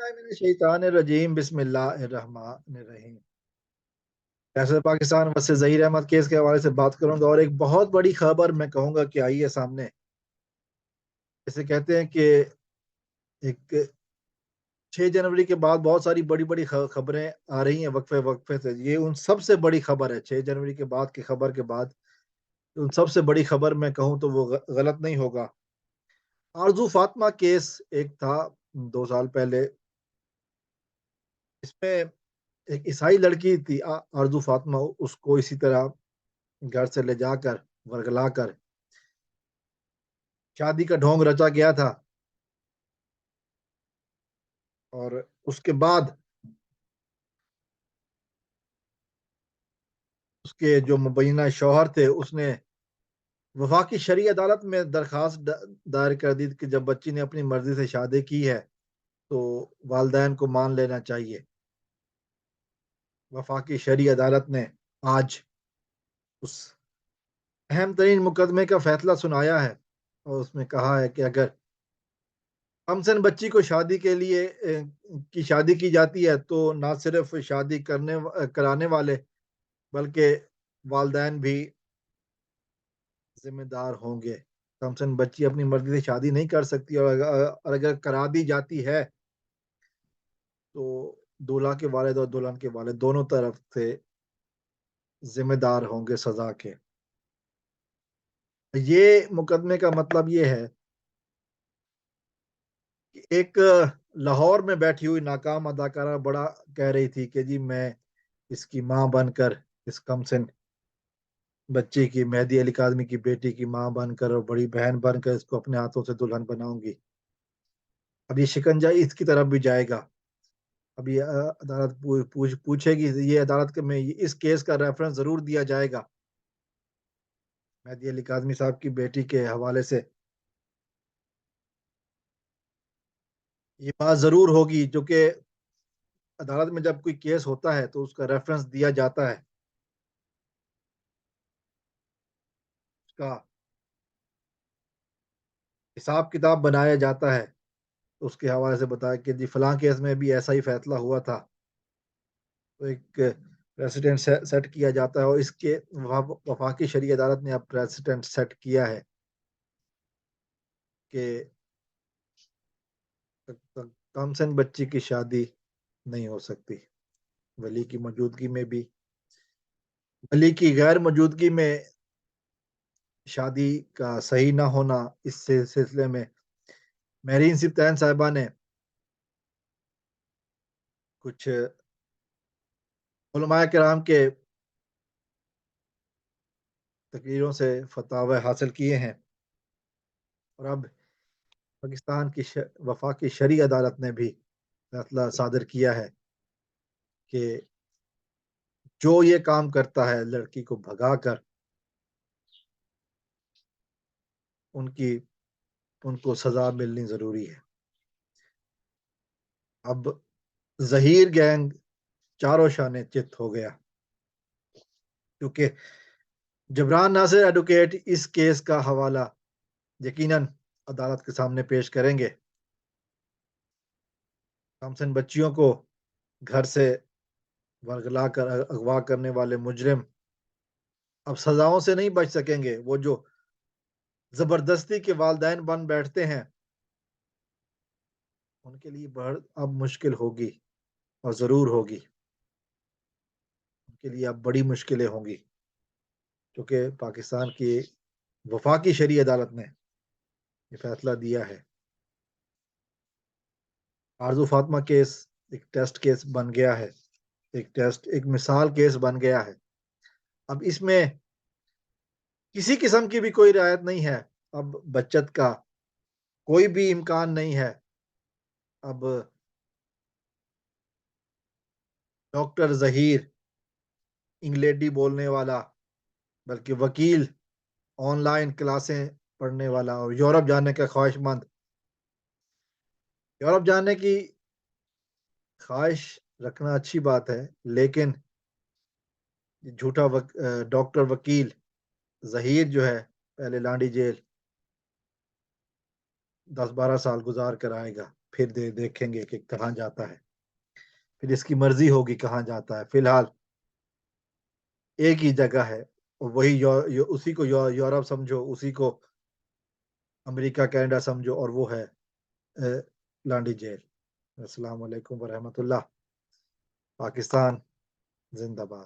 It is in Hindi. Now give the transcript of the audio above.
शैतानिर्रजीम बिस्मिल्लाहिर्रहमानिर्रहीम। फैसल पाकिस्तान वर्सेस जहीर अहमद केस के हवाले से बात करूंगा और एक बहुत बड़ी खबर मैं कहूंगा कि आई है सामने। इसे कहते हैं कि एक 6 जनवरी के बाद बहुत सारी बड़ी बड़ी खबरें आ रही हैं वक्फे वक्फे से। ये उन सबसे बड़ी खबर है 6 जनवरी के बाद की खबर के बाद। उन सबसे बड़ी खबर मैं कहूँ तो वो गलत नहीं होगा। आरजू फातिमा केस एक था 2 साल पहले। इसमें एक ईसाई लड़की थी आरजू फातिमा, उसको इसी तरह घर से ले जाकर वर्गला कर शादी का ढोंग रचा गया था। और उसके बाद उसके जो मुबैना शौहर थे उसने वफाकी शरई अदालत में दरखास्त दायर कर दी कि जब बच्ची ने अपनी मर्जी से शादी की है तो वालदैन को मान लेना चाहिए। वफाकी शरई अदालत ने आज उस अहम तरीन मुकदमे का फैसला सुनाया है और उसमें कहा है कि अगर हमसन बच्ची को शादी के लिए की शादी की जाती है तो ना सिर्फ शादी कराने वाले बल्कि वालदैन भी जिम्मेदार होंगे। थॉमसन बच्ची अपनी मर्जी से शादी नहीं कर सकती और अगर करा दी जाती है तो दूल्हा के वालिद और दुल्हन के वालिद दोनों तरफ से जिम्मेदार होंगे सजा के। ये मुकदमे का मतलब ये है कि एक लाहौर में बैठी हुई नाकाम अदाकारा बड़ा कह रही थी कि जी मैं इसकी माँ बनकर, इस कमसिन बच्चे की, मेहदी अली काज़मी की बेटी की माँ बनकर और बड़ी बहन बनकर इसको अपने हाथों से दुल्हन बनाऊंगी। अब ये शिकंजा इसकी तरफ भी जाएगा। अब ये अदालत पूछेगी, ये अदालत के में इस केस का रेफरेंस जरूर दिया जाएगा मेहदी अली काज़मी साहब की बेटी के हवाले से। ये बात जरूर होगी जो कि अदालत में जब कोई केस होता है तो उसका रेफरेंस दिया जाता है, उसका हिसाब किताब बनाया जाता है। तो उसके हवाले से बताया कि जी फलां केस में भी ऐसा ही फैसला हुआ था। तो एक प्रेसिडेंट सेट किया जाता है और इसके वफाकी शरई अदालत ने अब प्रेसिडेंट सेट किया है कि कमसन बच्ची की शादी नहीं हो सकती वली की मौजूदगी में भी। वली की गैर मौजूदगी में शादी का सही ना होना, इस सिलसिले में महरीन सिप्तान साहिबा ने कुछ उलमाए किराम के तकरीरों से फतावे हासिल किए हैं। और अब पाकिस्तान की वफाकी शरई अदालत ने भी फैसला सादर किया है कि जो ये काम करता है लड़की को भगाकर उनकी उनको सजा मिलनी जरूरी है। अब जहीर गैंग चारों शाने चित हो गया क्योंकि जबरान नासिर एडवोकेट इस केस का हवाला यकीनन अदालत के सामने पेश करेंगे। कमसिन बच्चियों को घर से वर्गला कर अगवा करने वाले मुजरिम अब सजाओं से नहीं बच सकेंगे। वो जो जबरदस्ती के वालदैन बन बैठते हैं उनके लिए बढ़ अब मुश्किल होगी और जरूर होगी। उनके लिए अब बड़ी मुश्किलें होंगी क्योंकि पाकिस्तान की वफाकी शरई अदालत ने ये फैसला दिया है। आरजू फातिमा केस एक टेस्ट केस बन गया है, एक मिसाल केस बन गया है। अब इसमें किसी किस्म की भी कोई रियायत नहीं है। अब बचत का कोई भी इम्कान नहीं है। अब डॉक्टर जहीर इंग्लेडी बोलने वाला, बल्कि वकील, ऑनलाइन क्लासें पढ़ने वाला और यूरोप जाने का ख्वाहिशमंद, यूरोप जाने की ख्वाहिश रखना अच्छी बात है, लेकिन झूठा डॉक्टर वकील जहीर जो है पहले लांडी जेल 10-12 साल गुजार कर आएगा। फिर देखेंगे कि कहाँ जाता है, फिर इसकी मर्जी होगी कहाँ जाता है। फिलहाल एक ही जगह है, और वही उसी को यूरोप समझो, उसी को अमेरिका कनाडा समझो, और वो है लांडी जेल। अस्सलाम वालेकुम वरहमतुल्लाह। पाकिस्तान जिंदाबाद।